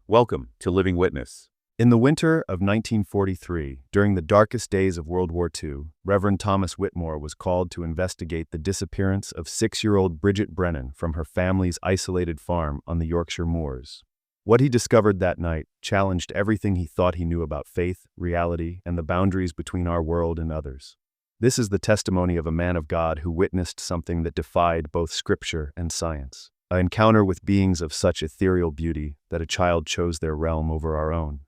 Welcome to Living Witness. In the winter of 1943, during the darkest days of World War II, Reverend Thomas Whitmore was called to investigate the disappearance of 6-year-old Bridget Brennan from her family's isolated farm on the Yorkshire moors. What he discovered that night challenged everything he thought he knew about faith, reality, and the boundaries between our world and others. This is the testimony of a man of God who witnessed something that defied both scripture and science. An encounter with beings of such ethereal beauty that a child chose their realm over our own.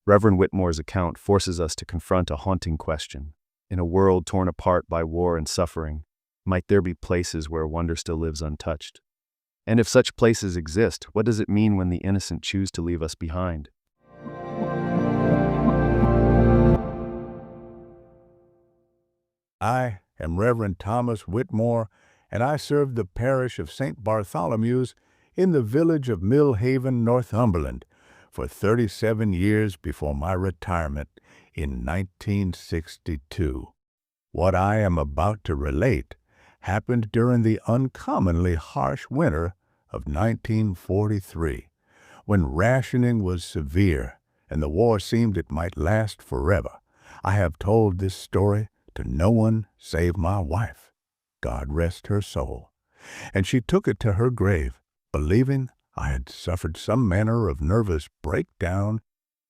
Reverend Whitmore's account forces us to confront a haunting question. In a world torn apart by war and suffering, might there be places where wonder still lives untouched? And if such places exist, what does it mean when the innocent choose to leave us behind? I am Reverend Thomas Whitmore, and I serve the parish of St. Bartholomew's in the village of Millhaven, Northumberland, for 37 years before my retirement in 1962. What I am about to relate happened during the uncommonly harsh winter of 1943, when rationing was severe and the war seemed it might last forever. I have told this story to no one save my wife, God rest her soul, and she took it to her grave, believing I had suffered some manner of nervous breakdown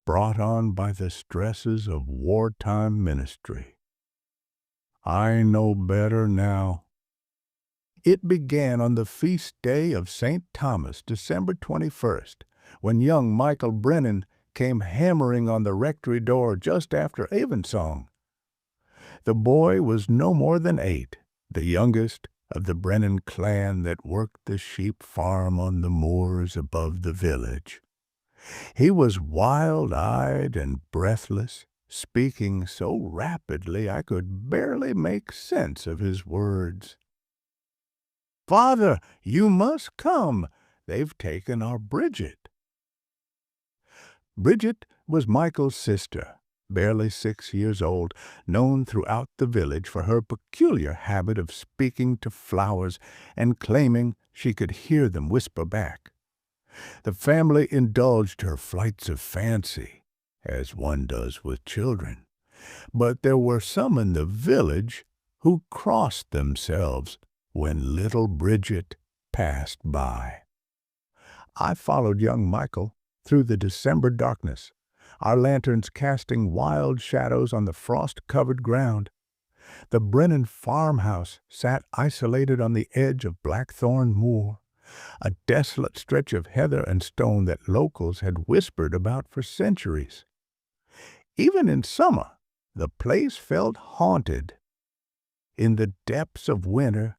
brought on by the stresses of wartime ministry. I know better now. It began on the feast day of St. Thomas, December 21st, when young Michael Brennan came hammering on the rectory door just after evensong. The boy was no more than 8, the youngest of the Brennan clan that worked the sheep farm on the moors above the village. He was wild-eyed and breathless, speaking so rapidly I could barely make sense of his words. "Father, you must come. They've taken our Bridget." Bridget was Michael's sister, barely 6 years old, known throughout the village for her peculiar habit of speaking to flowers and claiming she could hear them whisper back. The family indulged her flights of fancy, as one does with children, but there were some in the village who crossed themselves when little Bridget passed by. I followed young Michael through the December darkness, our lanterns casting wild shadows on the frost-covered ground. The Brennan farmhouse sat isolated on the edge of Blackthorn Moor, a desolate stretch of heather and stone that locals had whispered about for centuries. Even in summer, the place felt haunted. In the depths of winter,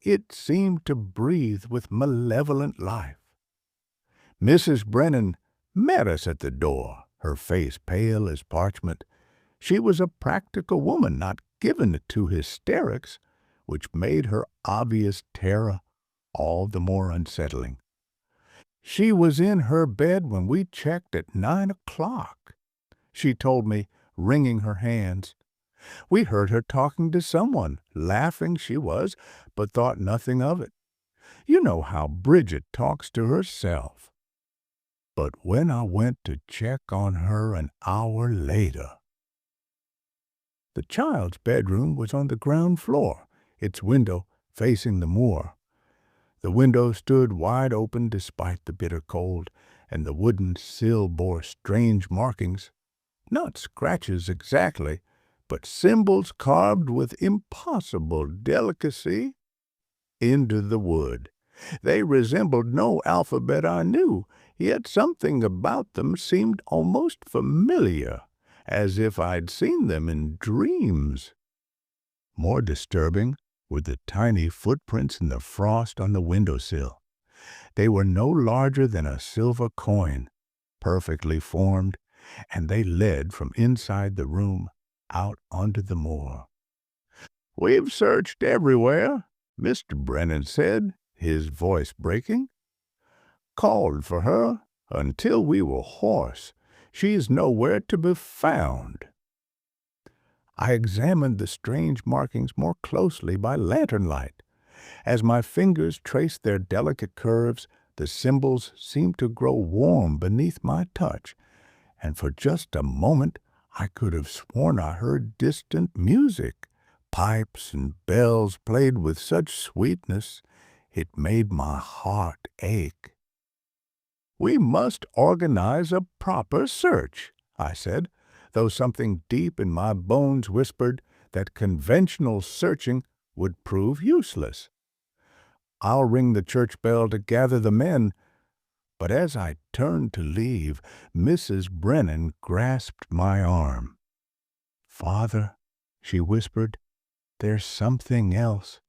it seemed to breathe with malevolent life. Mrs. Brennan met us at the door, her face pale as parchment. She was a practical woman, not given to hysterics, which made her obvious terror all the more unsettling. She was in her bed when we checked at 9 o'clock, she told me, wringing her hands. We heard her talking to someone, laughing she was, but thought nothing of it. You know how Bridget talks to herself. But when I went to check on her an hour later, the child's bedroom was on the ground floor, its window facing the moor. The window stood wide open despite the bitter cold, and the wooden sill bore strange markings, not scratches exactly, but symbols carved with impossible delicacy into the wood. They resembled no alphabet I knew, yet something about them seemed almost familiar, as if I'd seen them in dreams. More disturbing were the tiny footprints in the frost on the windowsill. They were no larger than a silver coin, perfectly formed, and they led from inside the room out onto the moor. "We've searched everywhere," Mr. Brennan said, his voice breaking. "Called for her until we were hoarse. She's nowhere to be found." I examined the strange markings more closely by lantern light. As my fingers traced their delicate curves, The cymbals seemed to grow warm beneath my touch, and for just a moment I could have sworn I heard distant music. Pipes and bells played with such sweetness it made my heart ache. "We must organize a proper search," I said, though something deep in my bones whispered that conventional searching would prove useless. "I'll ring the church bell to gather the men." But as I turned to leave, Mrs. Brennan grasped my arm. "Father," she whispered, "there's something else.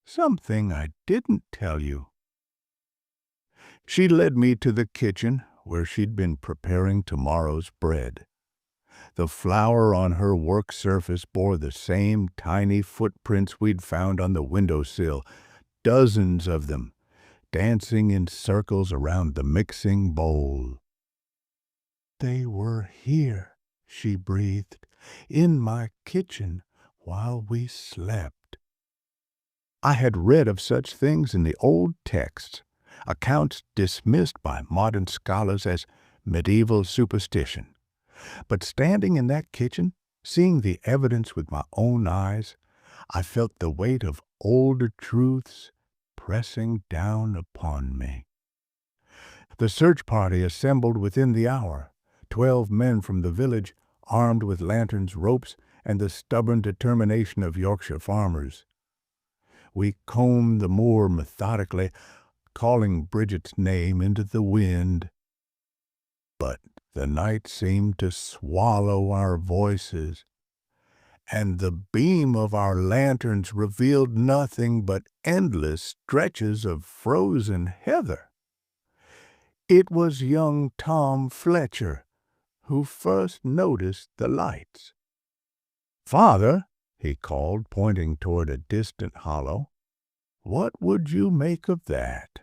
Something I didn't tell you." She led me to the kitchen, where she'd been preparing tomorrow's bread. The flour on her work surface bore the same tiny footprints we'd found on the windowsill, dozens of them, dancing in circles around the mixing bowl. "They were here," she breathed, "in my kitchen while we slept." I had read of such things in the old texts, accounts dismissed by modern scholars as medieval superstition. But standing in that kitchen, seeing the evidence with my own eyes, I felt the weight of older truths pressing down upon me. The search party assembled within the hour. 12 men from the village, armed with lanterns, ropes, and the stubborn determination of Yorkshire farmers. We combed the moor methodically, calling Bridget's name into the wind. But the night seemed to swallow our voices, and the beam of our lanterns revealed nothing but endless stretches of frozen heather. It was young Tom Fletcher who first noticed the lights. "Father," he called, pointing toward a distant hollow, "what would you make of that?"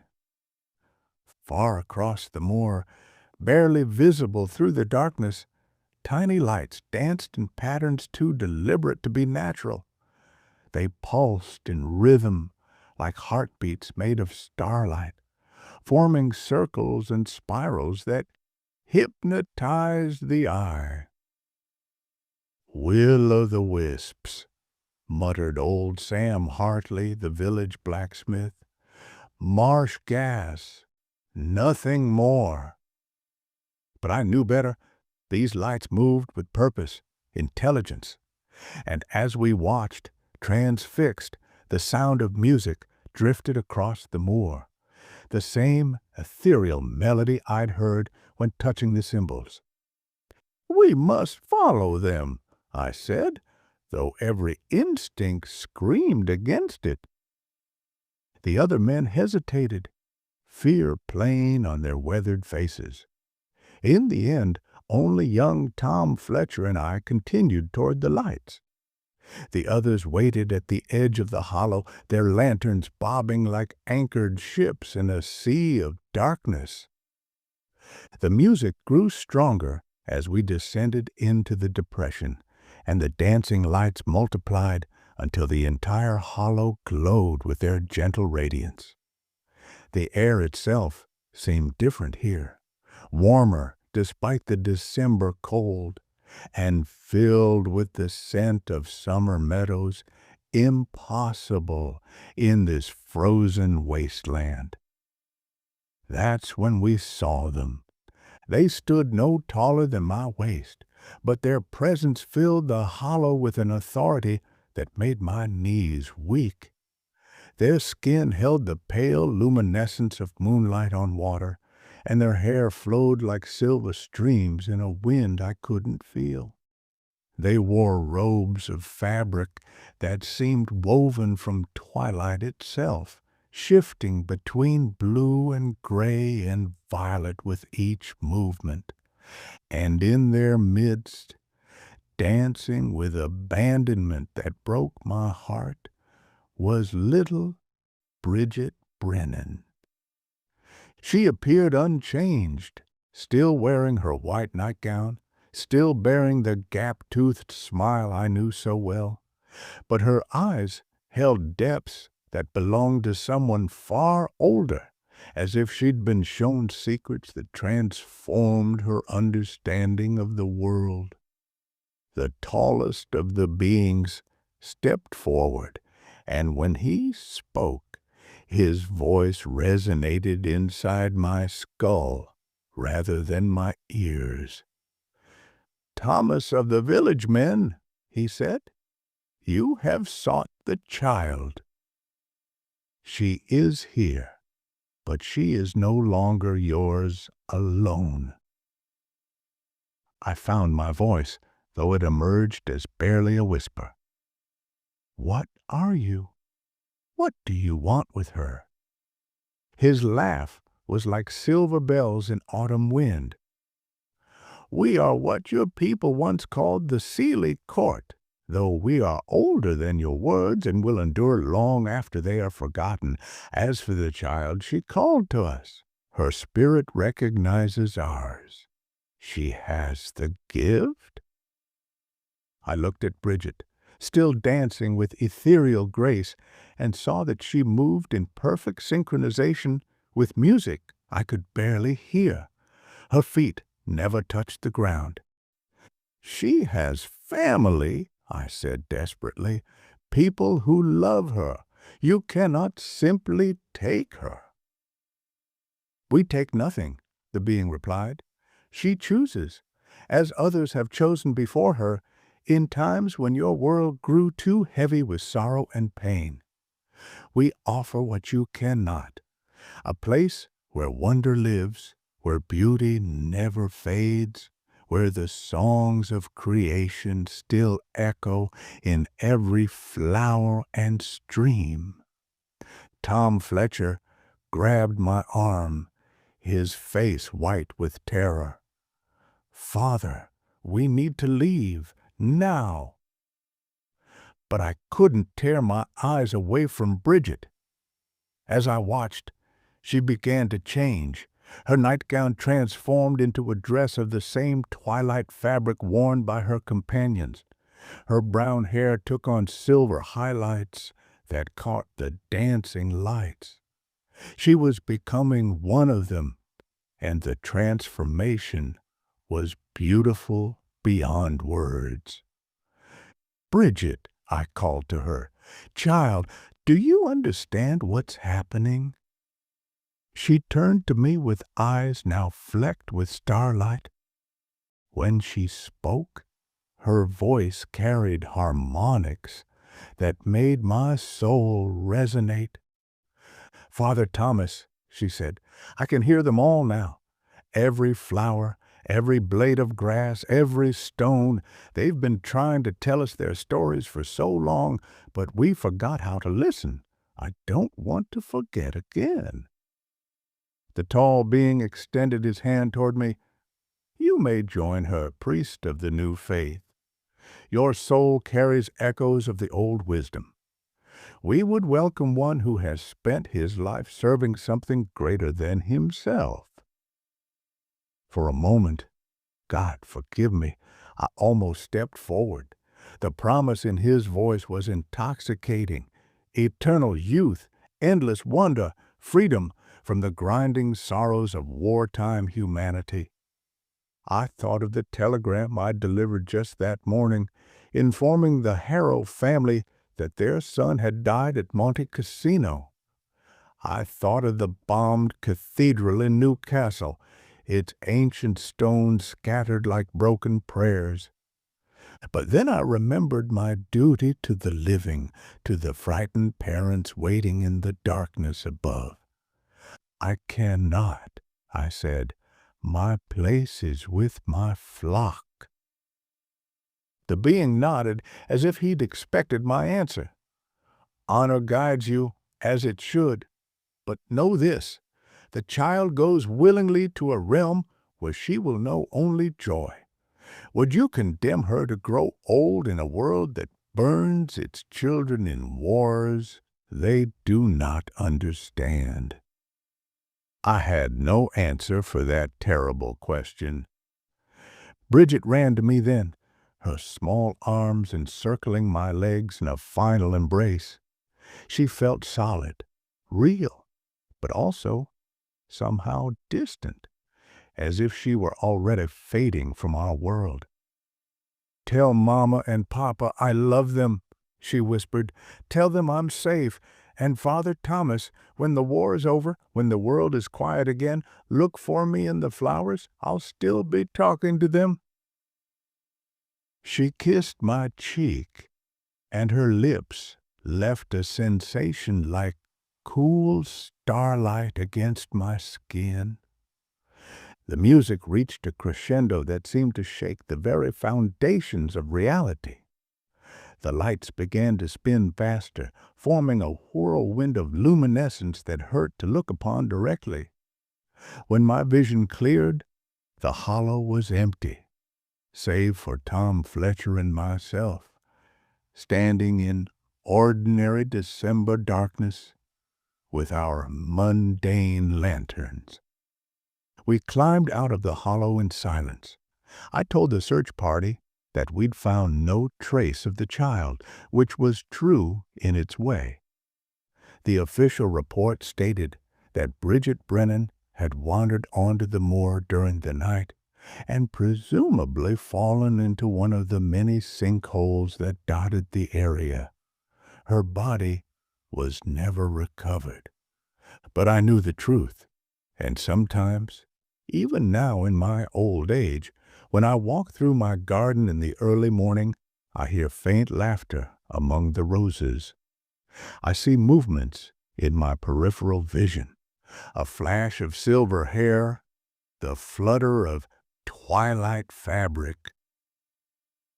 Far across the moor, barely visible through the darkness, tiny lights danced in patterns too deliberate to be natural. They pulsed in rhythm like heartbeats made of starlight, forming circles and spirals that hypnotized the eye. "Will-o'-the-wisps," muttered old Sam Hartley, the village blacksmith. "Marsh gas, nothing more." But I knew better. These lights moved with purpose, intelligence. And as we watched, transfixed, the sound of music drifted across the moor, the same ethereal melody I'd heard when touching the cymbals. "We must follow them," I said, though every instinct screamed against it. The other men hesitated, fear plain on their weathered faces. In the end, only young Tom Fletcher and I continued toward the lights. The others waited at the edge of the hollow, their lanterns bobbing like anchored ships in a sea of darkness. The music grew stronger as we descended into the depression, and the dancing lights multiplied until the entire hollow glowed with their gentle radiance. The air itself seemed different here, warmer despite the December cold, and filled with the scent of summer meadows, impossible in this frozen wasteland. That's when we saw them. They stood no taller than my waist, but their presence filled the hollow with an authority that made my knees weak. Their skin held the pale luminescence of moonlight on water, and their hair flowed like silver streams in a wind I couldn't feel. They wore robes of fabric that seemed woven from twilight itself, shifting between blue and gray and violet with each movement. And in their midst, dancing with abandonment that broke my heart, was little Bridget Brennan. She appeared unchanged, still wearing her white nightgown, still bearing the gap-toothed smile I knew so well, but her eyes held depths that belonged to someone far older, as if she'd been shown secrets that transformed her understanding of the world. The tallest of the beings stepped forward, and when he spoke, his voice resonated inside my skull rather than my ears. "Thomas of the village men," he said, "you have sought the child. She is here, but she is no longer yours alone." I found my voice, though it emerged as barely a whisper. "What are you? What do you want with her?" His laugh was like silver bells in autumn wind. "We are what your people once called the Sealy Court, though we are older than your words and will endure long after they are forgotten. As for the child, she called to us. Her spirit recognizes ours. She has the gift." I looked at Bridget, still dancing with ethereal grace, and saw that she moved in perfect synchronization with music I could barely hear. Her feet never touched the ground. "She has family," I said desperately, "people who love her. You cannot simply take her." "We take nothing," the being replied. "She chooses, as others have chosen before her, in times when your world grew too heavy with sorrow and pain. We offer what you cannot, a place where wonder lives, where beauty never fades, where the songs of creation still echo in every flower and stream." Tom Fletcher grabbed my arm, his face white with terror. "Father, we need to leave, now." But I couldn't tear my eyes away from Bridget. As I watched, she began to change. Her nightgown transformed into a dress of the same twilight fabric worn by her companions. Her brown hair took on silver highlights that caught the dancing lights. She was becoming one of them, and the transformation was beautiful beyond words. "Bridget," I called to her, "child, do you understand what's happening?" She turned to me with eyes now flecked with starlight. When she spoke, her voice carried harmonics that made my soul resonate. "Father Thomas," she said, "I can hear them all now. Every flower, every blade of grass, every stone, they've been trying to tell us their stories for so long, but we forgot how to listen. I don't want to forget again." The tall being extended his hand toward me. "You may join her, priest of the new faith. Your soul carries echoes of the old wisdom. We would welcome one who has spent his life serving something greater than himself." For a moment, God forgive me, I almost stepped forward. The promise in his voice was intoxicating. Eternal youth, endless wonder, freedom from the grinding sorrows of wartime humanity. I thought of the telegram I'd delivered just that morning, informing the Harrow family that their son had died at Monte Cassino. I thought of the bombed cathedral in Newcastle, its ancient stones scattered like broken prayers. But then I remembered my duty to the living, to the frightened parents waiting in the darkness above. "I cannot," I said. "My place is with my flock." The being nodded as if he'd expected my answer. "Honor guides you, as it should. But know this, the child goes willingly to a realm where she will know only joy. Would you condemn her to grow old in a world that burns its children in wars they do not understand?" I had no answer for that terrible question. Bridget ran to me then, her small arms encircling my legs in a final embrace. She felt solid, real, but also somehow distant, as if she were already fading from our world. "Tell Mama and Papa I love them," she whispered. "Tell them I'm safe. And Father Thomas, when the war is over, when the world is quiet again, look for me in the flowers. I'll still be talking to them." She kissed my cheek, and her lips left a sensation like cool starlight against my skin. The music reached a crescendo that seemed to shake the very foundations of reality. The lights began to spin faster, forming a whirlwind of luminescence that hurt to look upon directly. When my vision cleared, the hollow was empty, save for Tom Fletcher and myself, standing in ordinary December darkness with our mundane lanterns. We climbed out of the hollow in silence. I told the search party that we'd found no trace of the child, which was true in its way. The official report stated that Bridget Brennan had wandered onto the moor during the night and presumably fallen into one of the many sinkholes that dotted the area. Her body was never recovered. But I knew the truth, and sometimes, even now in my old age, when I walk through my garden in the early morning, I hear faint laughter among the roses. I see movements in my peripheral vision, a flash of silver hair, the flutter of twilight fabric.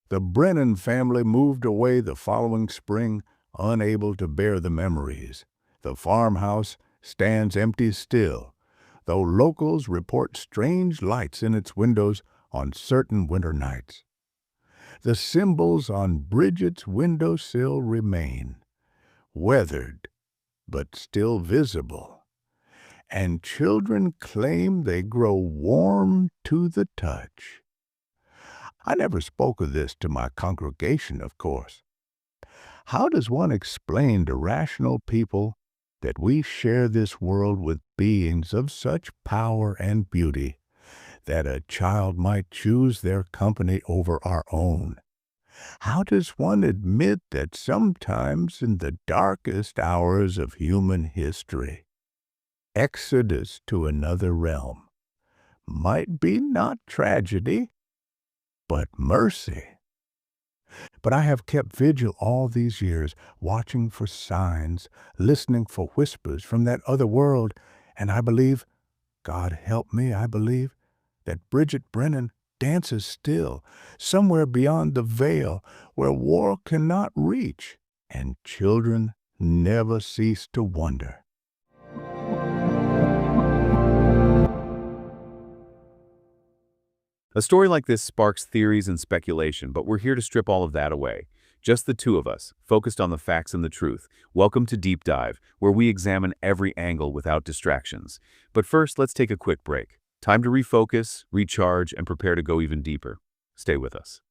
The Brennan family moved away the following spring, unable to bear the memories. The farmhouse stands empty still, though locals report strange lights in its windows on certain winter nights. The symbols on Bridget's windowsill remain, weathered but still visible, and children claim they grow warm to the touch. I never spoke of this to my congregation, of course. How does one explain to rational people that we share this world with beings of such power and beauty that a child might choose their company over our own? How does one admit that sometimes in the darkest hours of human history, exodus to another realm might be not tragedy, but mercy? But I have kept vigil all these years, watching for signs, listening for whispers from that other world, and I believe, God help me, I believe, that Bridget Brennan dances still, somewhere beyond the veil, where war cannot reach, and children never cease to wonder. A story like this sparks theories and speculation, but we're here to strip all of that away. Just the two of us, focused on the facts and the truth. Welcome to Deep Dive, where we examine every angle without distractions. But first, let's take a quick break. Time to refocus, recharge, and prepare to go even deeper. Stay with us.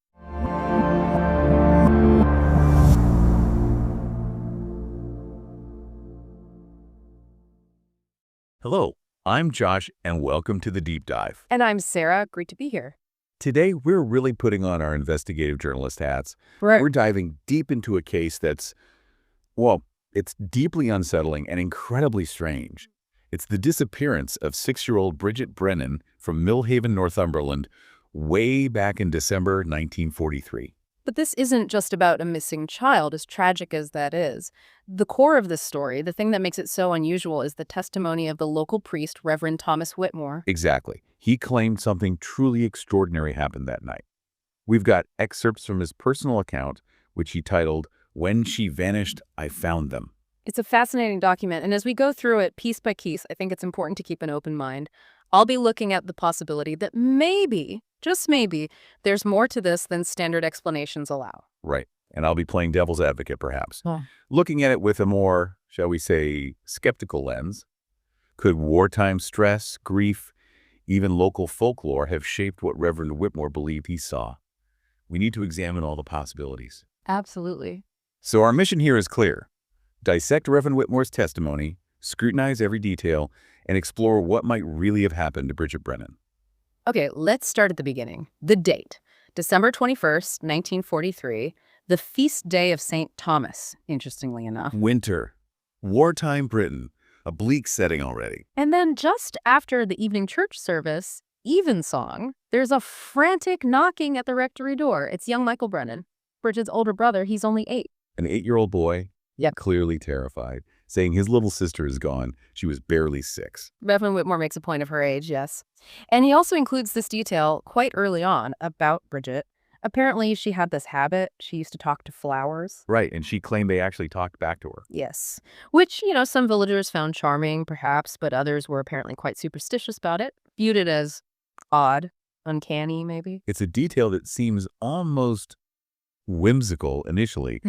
Hello, I'm Josh, and welcome to the Deep Dive. And I'm Sarah. Great to be here. Today, we're really putting on our investigative journalist hats. Right. We're diving deep into a case that's, well, it's deeply unsettling and incredibly strange. It's the disappearance of 6-year-old Bridget Brennan from Millhaven, Northumberland, way back in December 1943. But this isn't just about a missing child, as tragic as that is. The core of this story, the thing that makes it so unusual, is the testimony of the local priest, Reverend Thomas Whitmore. Exactly. He claimed something truly extraordinary happened that night. We've got excerpts from his personal account, which he titled, "When She Vanished, I Found Them." It's a fascinating document, and as we go through it piece by piece, I think it's important to keep an open mind. I'll be looking at the possibility that maybe, just maybe, there's more to this than standard explanations allow. Right. And I'll be playing devil's advocate, perhaps. Oh. Looking at it with a more, shall we say, skeptical lens. Could wartime stress, grief, even local folklore have shaped what Reverend Whitmore believed he saw? We need to examine all the possibilities. Absolutely. So our mission here is clear. Dissect Reverend Whitmore's testimony, scrutinize every detail, and explore what might really have happened to Bridget Brennan. Okay, let's start at the beginning. The date, December 21st, 1943, the feast day of St. Thomas, interestingly enough. Winter. Wartime Britain. A bleak setting already. And then just after the evening church service, evensong, there's a frantic knocking at the rectory door. It's young Michael Brennan, Bridget's older brother. He's only 8. An 8-year-old boy, Yep. clearly terrified, saying his little sister is gone. She was barely 6. Reverend Whitmore makes a point of her age, yes. And he also includes this detail quite early on about Bridget. Apparently, she had this habit. She used to talk to flowers. Right, and she claimed they actually talked back to her. Yes. Which, some villagers found charming, perhaps, but others were apparently quite superstitious about it, viewed it as odd, uncanny, maybe. It's a detail that seems almost whimsical initially,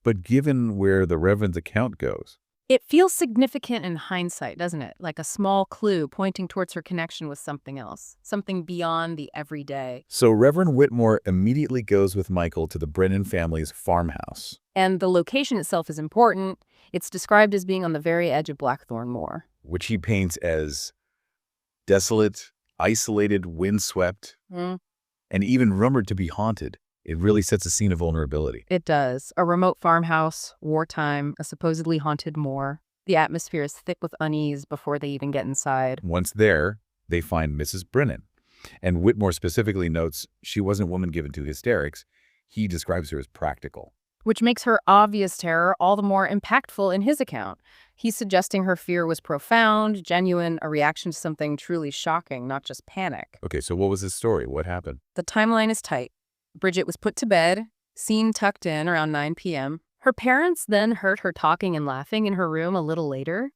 but given where the Reverend's account goes. It feels significant in hindsight, doesn't it? Like a small clue pointing towards her connection with something else, something beyond the everyday. So Reverend Whitmore immediately goes with Michael to the Brennan family's farmhouse. And the location itself is important. It's described as being on the very edge of Blackthorn Moor. Which he paints as desolate, isolated, windswept, and even rumored to be haunted. It really sets a scene of vulnerability. It does. A remote farmhouse, wartime, a supposedly haunted moor. The atmosphere is thick with unease before they even get inside. Once there, they find Mrs. Brennan. And Whitmore specifically notes she wasn't a woman given to hysterics. He describes her as practical. Which makes her obvious terror all the more impactful in his account. He's suggesting her fear was profound, genuine, a reaction to something truly shocking, not just panic. Okay, so what was his story? What happened? The timeline is tight. Bridget was put to bed, seen tucked in around 9 p.m. Her parents then heard her talking and laughing in her room a little later.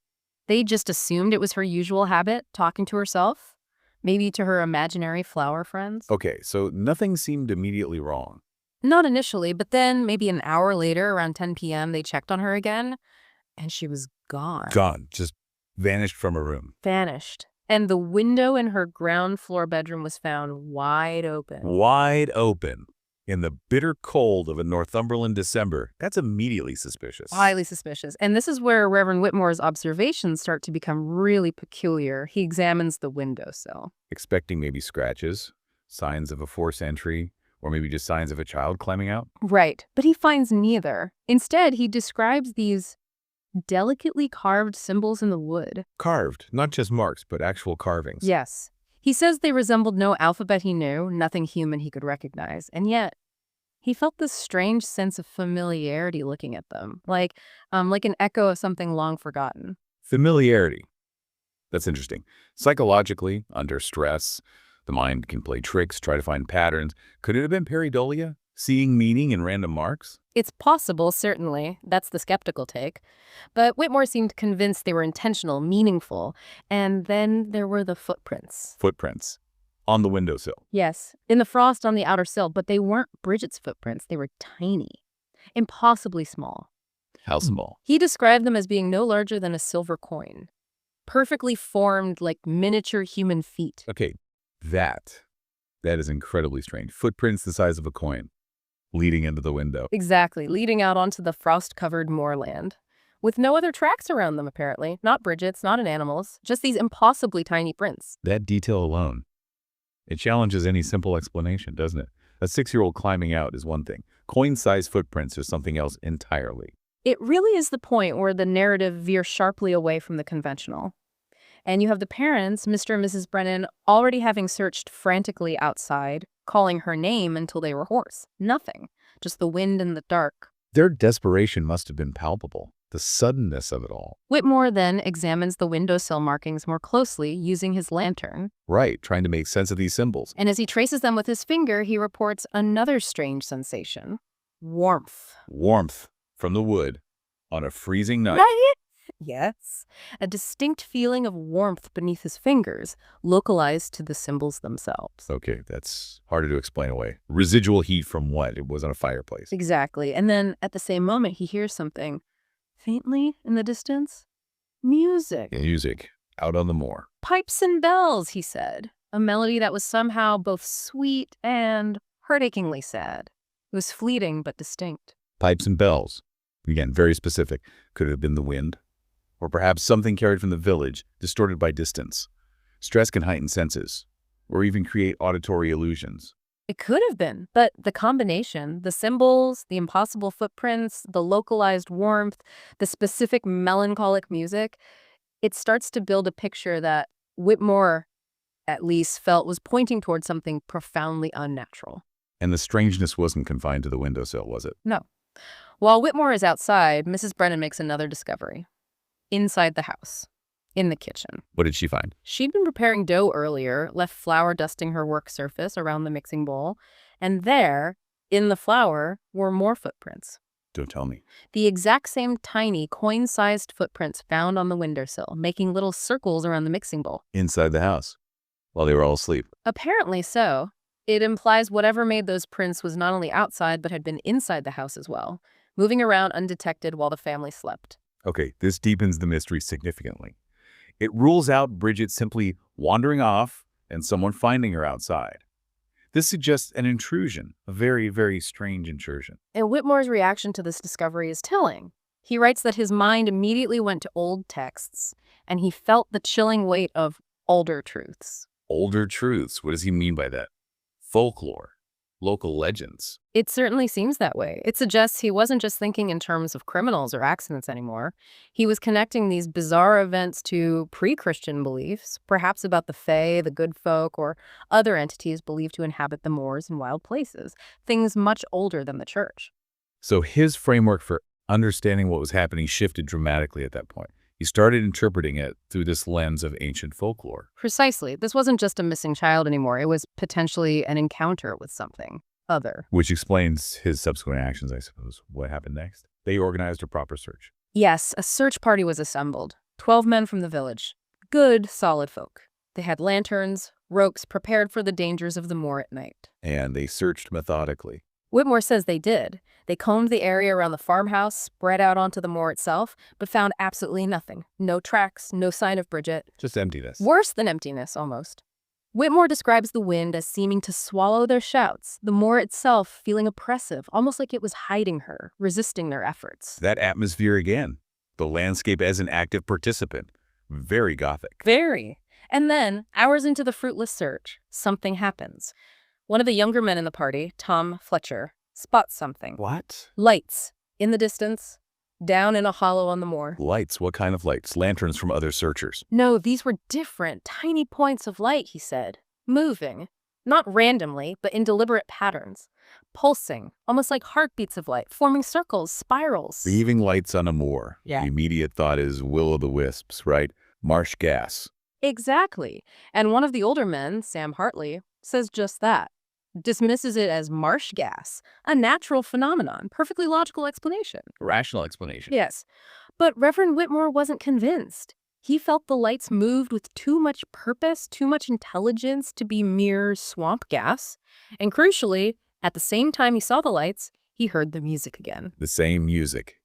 They just assumed it was her usual habit, talking to herself, maybe to her imaginary flower friends. Okay, so nothing seemed immediately wrong. Not initially, but then maybe an hour later, around 10 p.m., they checked on her again, and she was gone. Gone, just vanished from her room. Vanished. And the window in her ground floor bedroom was found wide open. Wide open. In the bitter cold of a Northumberland December. That's immediately suspicious. Highly suspicious. And this is where Reverend Whitmore's observations start to become really peculiar. He examines the windowsill. Expecting maybe scratches, signs of a forced entry, or maybe just signs of a child climbing out. Right. But he finds neither. Instead, he describes these delicately carved symbols in the wood. Carved, not just marks, but actual carvings. Yes. He says they resembled no alphabet he knew, nothing human he could recognize. And yet, he felt this strange sense of familiarity looking at them, like an echo of something long forgotten. Familiarity. That's interesting. Psychologically, under stress, the mind can play tricks, try to find patterns. Could it have been pareidolia? Seeing meaning in random marks? It's possible, certainly. That's the skeptical take. But Whitmore seemed convinced they were intentional, meaningful. And then there were the footprints. Footprints. On the windowsill. Yes, in the frost on the outer sill, but they weren't Bridget's footprints. They were tiny, impossibly small. How small? He described them as being no larger than a silver coin, perfectly formed like miniature human feet. Okay, that is incredibly strange. Footprints the size of a coin, leading into the window. Exactly, leading out onto the frost-covered moorland. With no other tracks around them, apparently. Not Bridget's, not an animal's, just these impossibly tiny prints. That detail alone, it challenges any simple explanation, doesn't it? A 6-year-old climbing out is one thing. Coin-sized footprints are something else entirely. It really is the point where the narrative veers sharply away from the conventional. And you have the parents, Mr. and Mrs. Brennan, already having searched frantically outside, calling her name until they were hoarse. Nothing. Just the wind and the dark. Their desperation must have been palpable. The suddenness of it all. Whitmore then examines the windowsill markings more closely using his lantern. Right, trying to make sense of these symbols. And as he traces them with his finger, he reports another strange sensation. Warmth. Warmth from the wood on a freezing night. Right? Yes. A distinct feeling of warmth beneath his fingers, localized to the symbols themselves. Okay, that's harder to explain away. Residual heat from what? It was on a fireplace. Exactly. And then at the same moment, he hears something faintly in the distance. Music. Music. Out on the moor. Pipes and bells, he said. A melody that was somehow both sweet and heartachingly sad. It was fleeting but distinct. Pipes and bells. Again, very specific. Could it have been the wind? Or perhaps something carried from the village, distorted by distance. Stress can heighten senses, or even create auditory illusions. It could have been, but the combination, the symbols, the impossible footprints, the localized warmth, the specific melancholic music, it starts to build a picture that Whitmore, at least, felt was pointing towards something profoundly unnatural. And the strangeness wasn't confined to the windowsill, was it? No. While Whitmore is outside, Mrs. Brennan makes another discovery. Inside the house. In the kitchen. What did she find? She'd been preparing dough earlier, left flour dusting her work surface around the mixing bowl, and there, in the flour, were more footprints. Don't tell me. The exact same tiny, coin-sized footprints found on the windowsill, making little circles around the mixing bowl. Inside the house, while they were all asleep. Apparently so. It implies whatever made those prints was not only outside, but had been inside the house as well, moving around undetected while the family slept. Okay, this deepens the mystery significantly. It rules out Bridget simply wandering off and someone finding her outside. This suggests an intrusion, a very, very strange intrusion. And Whitmore's reaction to this discovery is telling. He writes that his mind immediately went to old texts, and he felt the chilling weight of older truths. Older truths, what does he mean by that? Folklore, local legends. It certainly seems that way. It suggests he wasn't just thinking in terms of criminals or accidents anymore. He was connecting these bizarre events to pre-Christian beliefs, perhaps about the fae, the good folk, or other entities believed to inhabit the moors and wild places, things much older than the church. So his framework for understanding what was happening shifted dramatically at that point. He started interpreting it through this lens of ancient folklore. Precisely. This wasn't just a missing child anymore. It was potentially an encounter with something other. Which explains his subsequent actions, I suppose. What happened next? They organized a proper search. Yes, a search party was assembled. 12 men from the village. Good, solid folk. They had lanterns, ropes, prepared for the dangers of the moor at night. And they searched methodically. Whitmore says they did. They combed the area around the farmhouse, spread out onto the moor itself, but found absolutely nothing. No tracks, no sign of Bridget. Just emptiness. Worse than emptiness, almost. Whitmore describes the wind as seeming to swallow their shouts, the moor itself feeling oppressive, almost like it was hiding her, resisting their efforts. That atmosphere again. The landscape as an active participant. Very gothic. Very. And then, hours into the fruitless search, something happens. One of the younger men in the party, Tom Fletcher, spots something. What? Lights. In the distance. Down in a hollow on the moor. Lights? What kind of lights? Lanterns from other searchers. No, these were different, tiny points of light, he said. Moving. Not randomly, but in deliberate patterns. Pulsing, almost like heartbeats of light, forming circles, spirals. Leaving lights on a moor. Yeah. The immediate thought is will-o'-the-wisps, right? Marsh gas. Exactly. And one of the older men, Sam Hartley, says just that. Dismisses it as marsh gas, a natural phenomenon, perfectly logical explanation. Rational explanation. Yes, but Reverend Whitmore wasn't convinced. He felt the lights moved with too much purpose, too much intelligence to be mere swamp gas. And crucially, at the same time he saw the lights, he heard the music again. The same music.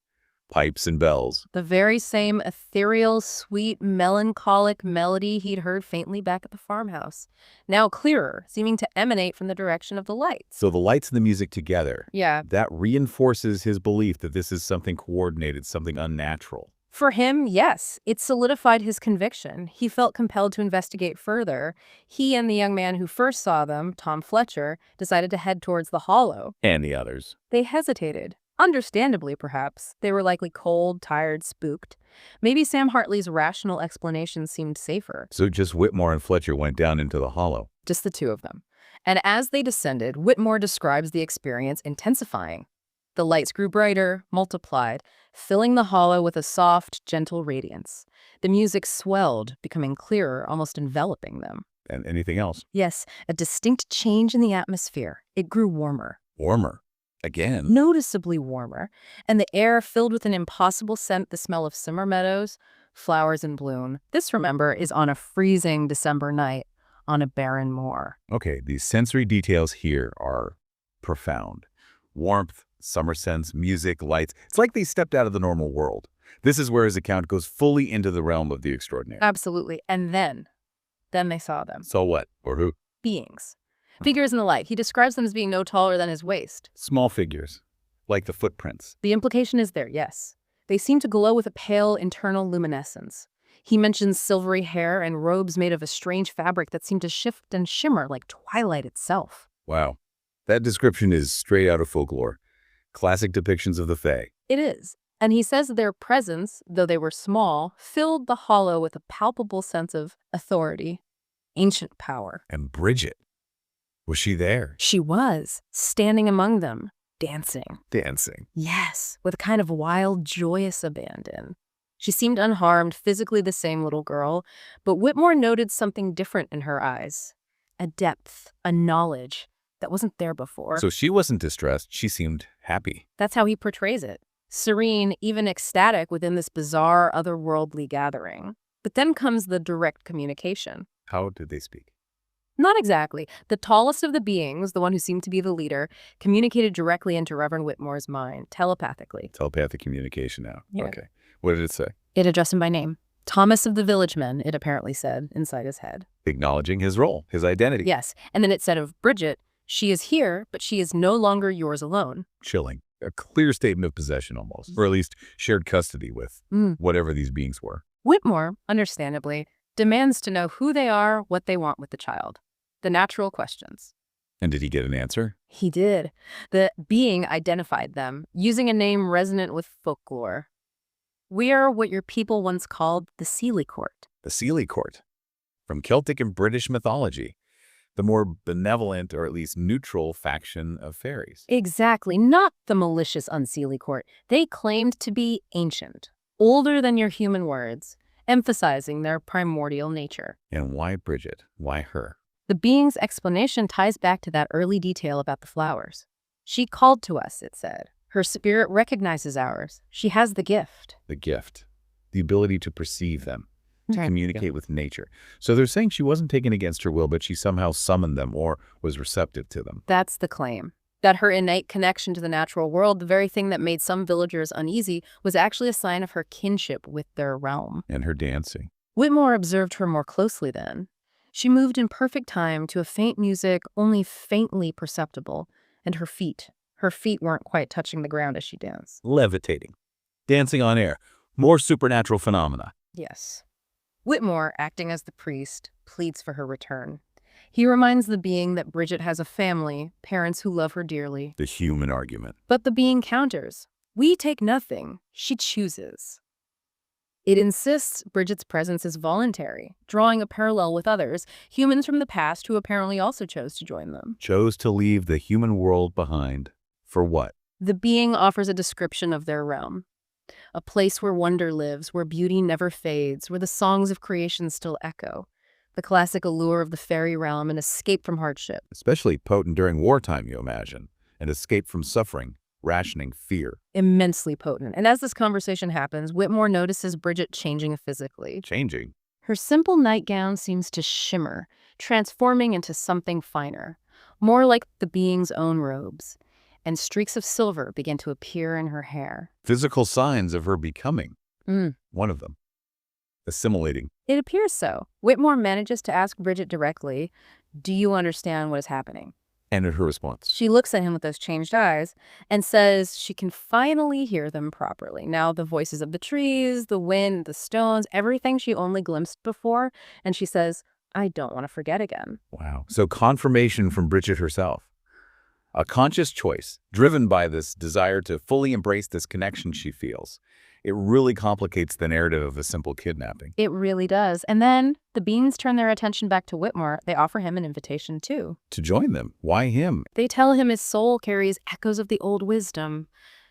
Pipes and bells. The very same ethereal, sweet, melancholic melody he'd heard faintly back at the farmhouse. Now clearer, seeming to emanate from the direction of the lights. So the lights and the music together. Yeah. That reinforces his belief that this is something coordinated, something unnatural. For him, yes. It solidified his conviction. He felt compelled to investigate further. He and the young man who first saw them, Tom Fletcher, decided to head towards the hollow. And the others. They hesitated. Understandably, perhaps. They were likely cold, tired, spooked. Maybe Sam Hartley's rational explanation seemed safer. So just Whitmore and Fletcher went down into the hollow. Just the two of them. And as they descended, Whitmore describes the experience intensifying. The lights grew brighter, multiplied, filling the hollow with a soft, gentle radiance. The music swelled, becoming clearer, almost enveloping them. And anything else? Yes, a distinct change in the atmosphere. It grew warmer. Warmer. Again. Noticeably warmer, and the air filled with an impossible scent, the smell of summer meadows, flowers in bloom. This, remember, is on a freezing December night on a barren moor. Okay, these sensory details here are profound. Warmth, summer scents, music, lights. It's like they stepped out of the normal world. This is where his account goes fully into the realm of the extraordinary. Absolutely. And then they saw them. So what? Or who? Beings. Figures in the light. He describes them as being no taller than his waist. Small figures, like the footprints. The implication is there, yes. They seem to glow with a pale internal luminescence. He mentions silvery hair and robes made of a strange fabric that seem to shift and shimmer like twilight itself. Wow. That description is straight out of folklore. Classic depictions of the Fae. It is. And he says their presence, though they were small, filled the hollow with a palpable sense of authority, ancient power. And Bridget. Was she there? She was, standing among them, dancing. Dancing. Yes, with a kind of wild, joyous abandon. She seemed unharmed, physically the same little girl, but Whitmore noted something different in her eyes. A depth, a knowledge that wasn't there before. So she wasn't distressed. She seemed happy. That's how he portrays it. Serene, even ecstatic within this bizarre, otherworldly gathering. But then comes the direct communication. How did they speak? Not exactly. The tallest of the beings, the one who seemed to be the leader, communicated directly into Reverend Whitmore's mind, telepathically. Telepathic communication now. Yeah. Okay. What did it say? It addressed him by name. Thomas of the Village Men, it apparently said, inside his head. Acknowledging his role, his identity. Yes, and then it said of Bridget, she is here, but she is no longer yours alone. Chilling. A clear statement of possession almost, or at least shared custody with whatever these beings were. Whitmore, understandably, demands to know who they are, what they want with the child. The natural questions. And did he get an answer? He did. The being identified them, using a name resonant with folklore. We are what your people once called the Seelie Court. The Seelie Court. From Celtic and British mythology. The more benevolent, or at least neutral, faction of fairies. Exactly, not the malicious Unseelie Court. They claimed to be ancient, older than your human words, emphasizing their primordial nature. And why Bridget? Why her? The being's explanation ties back to that early detail about the flowers. She called to us, it said. Her spirit recognizes ours. She has the gift. The gift. The ability to perceive them. To communicate with nature. So they're saying she wasn't taken against her will, but she somehow summoned them or was receptive to them. That's the claim. That her innate connection to the natural world, the very thing that made some villagers uneasy, was actually a sign of her kinship with their realm. And her dancing. Whitmore observed her more closely then. She moved in perfect time to a faint music only faintly perceptible, and her feet weren't quite touching the ground as she danced. Levitating. Dancing on air. More supernatural phenomena. Yes. Whitmore, acting as the priest, pleads for her return. He reminds the being that Bridget has a family, parents who love her dearly. The human argument. But the being counters. We take nothing. She chooses. It insists Bridget's presence is voluntary, drawing a parallel with others, humans from the past who apparently also chose to join them. Chose to leave the human world behind. For what? The being offers a description of their realm. A place where wonder lives, where beauty never fades, where the songs of creation still echo. The classic allure of the fairy realm, an escape from hardship. Especially potent during wartime, you imagine. An escape from suffering, rationing fear. Immensely potent. And as this conversation happens, Whitmore notices Bridget changing physically. Changing. Her simple nightgown seems to shimmer, transforming into something finer, more like the being's own robes. And streaks of silver begin to appear in her hair. Physical signs of her becoming. One of them. Assimilating. It appears so. Whitmore manages to ask Bridget directly, do you understand what is happening? And in her response. She looks at him with those changed eyes and says she can finally hear them properly. Now the voices of the trees, the wind, the stones, everything she only glimpsed before. And she says, I don't want to forget again. Wow. So confirmation from Bridget herself. A conscious choice, driven by this desire to fully embrace this connection she feels. It really complicates the narrative of a simple kidnapping. It really does. And then the beings turn their attention back to Whitmore. They offer him an invitation, too. To join them. Why him? They tell him his soul carries echoes of the old wisdom.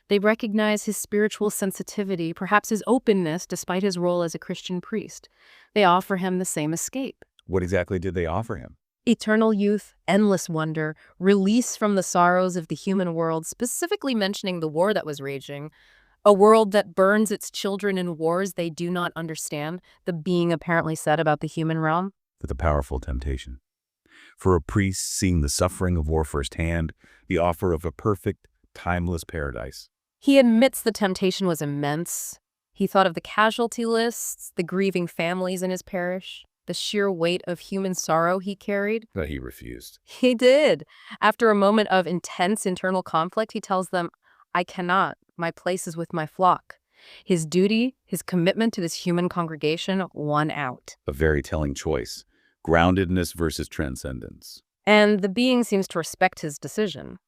They recognize his spiritual sensitivity, perhaps his openness, despite his role as a Christian priest. They offer him the same escape. What exactly did they offer him? Eternal youth, endless wonder, release from the sorrows of the human world, specifically mentioning the war that was raging, a world that burns its children in wars they do not understand, the being apparently said about the human realm. With a powerful temptation. For a priest seeing the suffering of war firsthand, the offer of a perfect, timeless paradise. He admits the temptation was immense. He thought of the casualty lists, the grieving families in his parish, the sheer weight of human sorrow he carried. But he refused. He did. After a moment of intense internal conflict, he tells them, I cannot. My place is with my flock. His duty, his commitment to this human congregation won out. A very telling choice. Groundedness versus transcendence. And the being seems to respect his decision.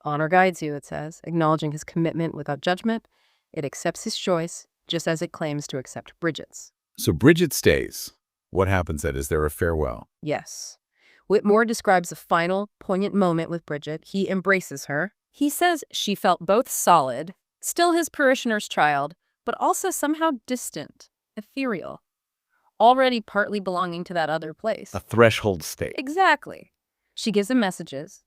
Honor guides you, it says, acknowledging his commitment without judgment. It accepts his choice, just as it claims to accept Bridget's. So Bridget stays. What happens then? Is there a farewell? Yes. Whitmore describes a final, poignant moment with Bridget. He embraces her. He says she felt both solid, still his parishioner's child, but also somehow distant, ethereal, already partly belonging to that other place. A threshold state. Exactly. She gives him messages,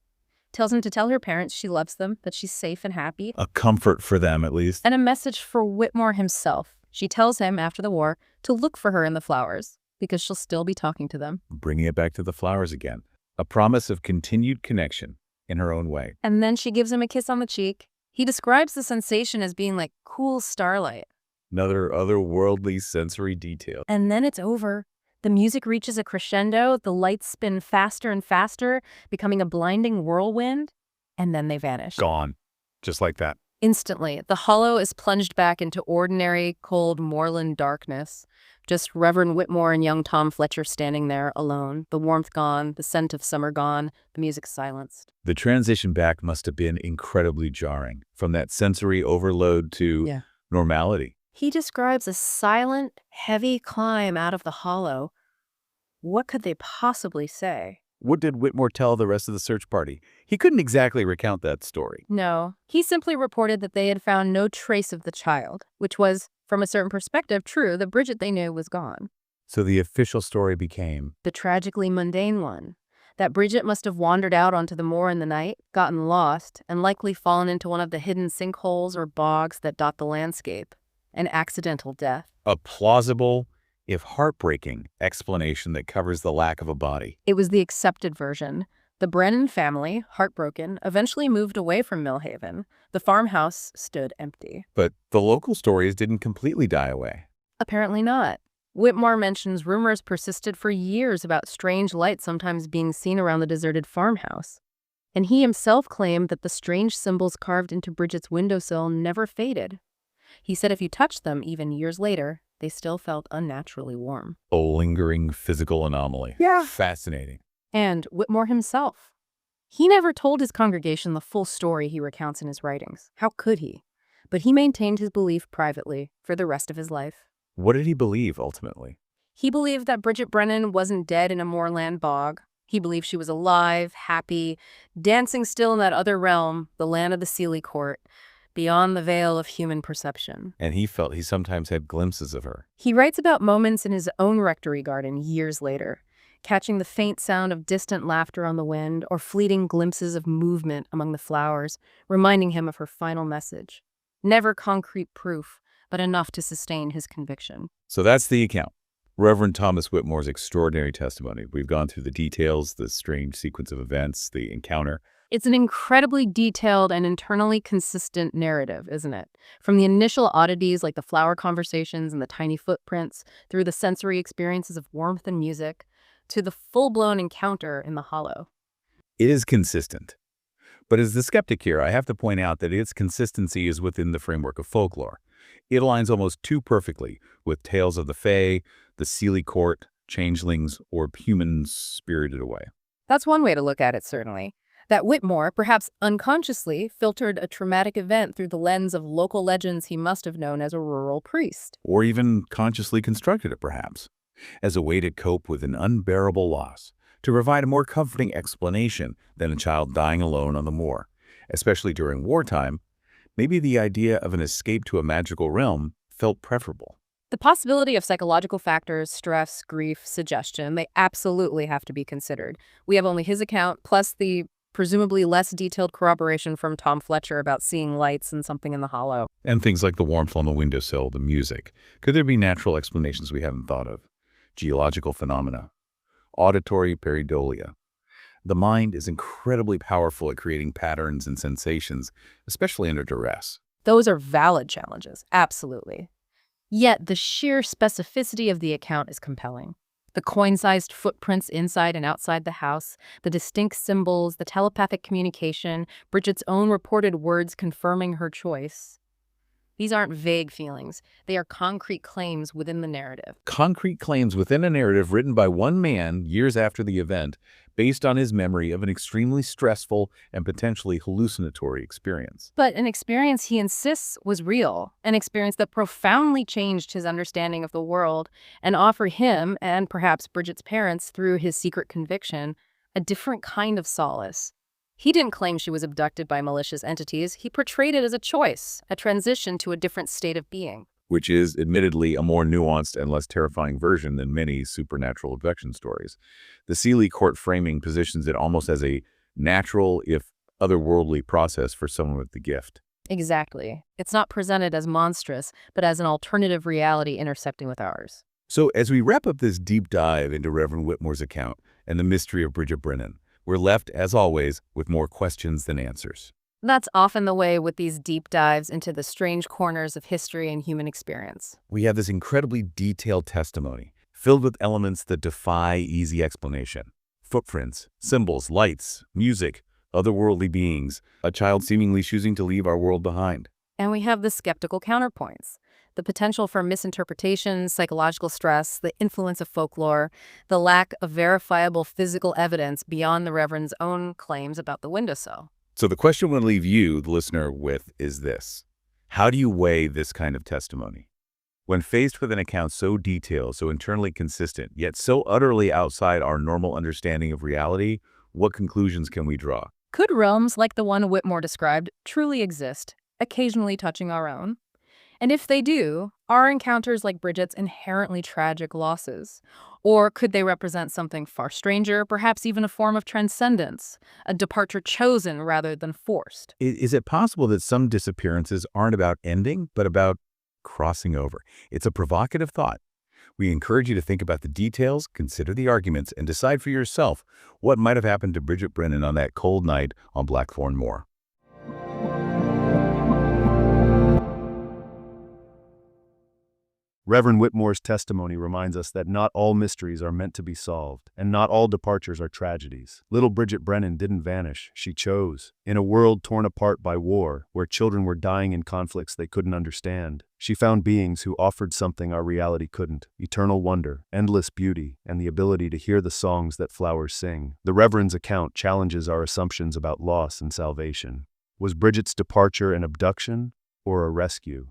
tells him to tell her parents she loves them, that she's safe and happy, A comfort for them, at least. and a message for Whitmore himself. She tells him after the war to look for her in the flowers, because she'll still be talking to them. Bringing it back to the flowers again. A promise of continued connection in her own way. And then she gives him a kiss on the cheek. He describes the sensation as being like cool starlight. Another otherworldly sensory detail. And then it's over. The music reaches a crescendo, the lights spin faster and faster, becoming a blinding whirlwind, and then they vanish. Gone. Just like that. Instantly, the hollow is plunged back into ordinary, cold moorland darkness. Just Reverend Whitmore and young Tom Fletcher standing there alone, the warmth gone, the scent of summer gone, the music silenced. The transition back must have been incredibly jarring, from that sensory overload to normality. He describes a silent, heavy climb out of the hollow. What could they possibly say? What did Whitmore tell the rest of the search party? He couldn't exactly recount that story. No, he simply reported that they had found no trace of the child, which was, from a certain perspective, true. The Bridget they knew was gone. So the official story became The tragically mundane one. That Bridget must have wandered out onto the moor in the night, gotten lost, and likely fallen into one of the hidden sinkholes or bogs that dot the landscape. An accidental death. a plausible, if heartbreaking, explanation that covers the lack of a body. It was the accepted version. The Brennan family, heartbroken, eventually moved away from Millhaven. The farmhouse stood empty. But the local stories didn't completely die away. Apparently not. Whitmore mentions rumors persisted for years about strange lights sometimes being seen around the deserted farmhouse. And he himself claimed that the strange symbols carved into Bridget's windowsill never faded. He said if you touched them, even years later, they still felt unnaturally warm. A lingering physical anomaly. Yeah. Fascinating. And Whitmore himself. He never told his congregation the full story he recounts in his writings. How could he? But he maintained his belief privately for the rest of his life. What did he believe, ultimately? He believed that Bridget Brennan wasn't dead in a moorland bog. He believed she was alive, happy, dancing still in that other realm, the land of the Sealy Court, beyond the veil of human perception. And he felt he sometimes had glimpses of her. He writes about moments in his own rectory garden years later, catching the faint sound of distant laughter on the wind or fleeting glimpses of movement among the flowers, reminding him of her final message. Never concrete proof, but enough to sustain his conviction. So that's the account. Reverend Thomas Whitmore's extraordinary testimony. We've gone through the details, the strange sequence of events, the encounter. It's an incredibly detailed and internally consistent narrative, isn't it? From the initial oddities like the flower conversations and the tiny footprints, through the sensory experiences of warmth and music, to the full-blown encounter in the hollow. It is consistent. But as the skeptic here, I have to point out that its consistency is within the framework of folklore. It aligns almost too perfectly with tales of the Fae, the Sealy Court, changelings, or humans spirited away. That's one way to look at it, certainly. That Whitmore, perhaps unconsciously, filtered a traumatic event through the lens of local legends he must have known as a rural priest. Or even consciously constructed it, perhaps, as a way to cope with an unbearable loss, to provide a more comforting explanation than a child dying alone on the moor. Especially during wartime, maybe the idea of an escape to a magical realm felt preferable. The possibility of psychological factors, stress, grief, suggestion, they absolutely have to be considered. We have only his account, plus the presumably less detailed corroboration from Tom Fletcher about seeing lights and something in the hollow. And things like the warmth on the windowsill, the music. Could there be natural explanations we haven't thought of? Geological phenomena. Auditory pareidolia. The mind is incredibly powerful at creating patterns and sensations, especially under duress. Those are valid challenges, absolutely. Yet the sheer specificity of the account is compelling. The coin-sized footprints inside and outside the house, the distinct symbols, the telepathic communication, Bridget's own reported words confirming her choice. These aren't vague feelings. They are concrete claims within the narrative. Concrete claims within a narrative written by one man years after the event, based on his memory of an extremely stressful and potentially hallucinatory experience. But an experience he insists was real, an experience that profoundly changed his understanding of the world and offered him, and perhaps Bridget's parents through his secret conviction, a different kind of solace. He didn't claim she was abducted by malicious entities. He portrayed it as a choice, a transition to a different state of being. Which is admittedly a more nuanced and less terrifying version than many supernatural abduction stories. The Seeley court framing positions it almost as a natural, if otherworldly, process for someone with the gift. Exactly. It's not presented as monstrous, but as an alternative reality intersecting with ours. So as we wrap up this deep dive into Reverend Whitmore's account and the mystery of Bridget Brennan, we're left, as always, with more questions than answers. That's often the way with these deep dives into the strange corners of history and human experience. We have this incredibly detailed testimony, filled with elements that defy easy explanation. Footprints, symbols, lights, music, otherworldly beings, a child seemingly choosing to leave our world behind. And we have the skeptical counterpoints. The potential for misinterpretation, psychological stress, the influence of folklore, the lack of verifiable physical evidence beyond the Reverend's own claims about the windowsill. So the question we'll leave you, the listener, with is this. How do you weigh this kind of testimony? When faced with an account so detailed, so internally consistent, yet so utterly outside our normal understanding of reality, what conclusions can we draw? Could realms like the one Whitmore described truly exist, occasionally touching our own? And if they do, are encounters like Bridget's inherently tragic losses? Or could they represent something far stranger, perhaps even a form of transcendence, a departure chosen rather than forced? Is it possible that some disappearances aren't about ending, but about crossing over? It's a provocative thought. We encourage you to think about the details, consider the arguments, and decide for yourself what might have happened to Bridget Brennan on that cold night on Blackthorn Moor. Reverend Whitmore's testimony reminds us that not all mysteries are meant to be solved, and not all departures are tragedies. Little Bridget Brennan didn't vanish, she chose. In a world torn apart by war, where children were dying in conflicts they couldn't understand, she found beings who offered something our reality couldn't: eternal wonder, endless beauty, and the ability to hear the songs that flowers sing. The Reverend's account challenges our assumptions about loss and salvation. Was Bridget's departure an abduction or a rescue?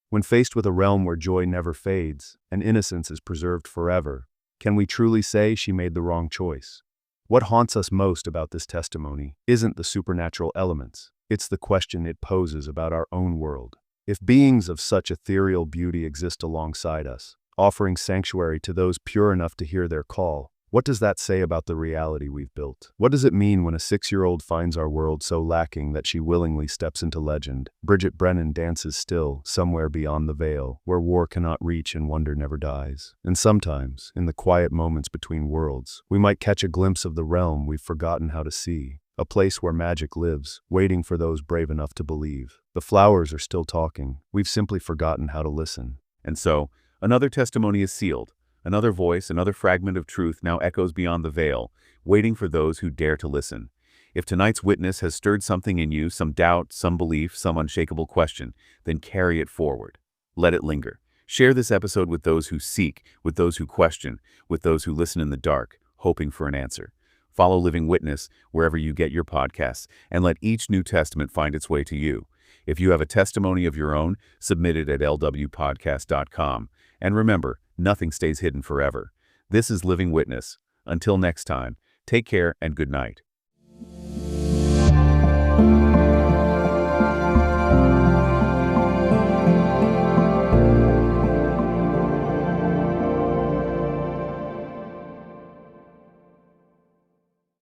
When faced with a realm where joy never fades and innocence is preserved forever, can we truly say she made the wrong choice? What haunts us most about this testimony isn't the supernatural elements, it's the question it poses about our own world. If beings of such ethereal beauty exist alongside us, offering sanctuary to those pure enough to hear their call, what does that say about the reality we've built? What does it mean when a 6-year-old finds our world so lacking that she willingly steps into legend? Bridget Brennan dances still, somewhere beyond the veil, where war cannot reach and wonder never dies. And sometimes, in the quiet moments between worlds, we might catch a glimpse of the realm we've forgotten how to see. A place where magic lives, waiting for those brave enough to believe. The flowers are still talking. We've simply forgotten how to listen. And so, another testimony is sealed. Another voice, another fragment of truth now echoes beyond the veil, waiting for those who dare to listen. If tonight's witness has stirred something in you, some doubt, some belief, some unshakable question, then carry it forward. Let it linger. Share this episode with those who seek, with those who question, with those who listen in the dark, hoping for an answer. Follow Living Witness wherever you get your podcasts, and let each New Testament find its way to you. If you have a testimony of your own, submit it at lwpodcast.com. And remember, nothing stays hidden forever. This is Living Witness. Until next time, take care and good night.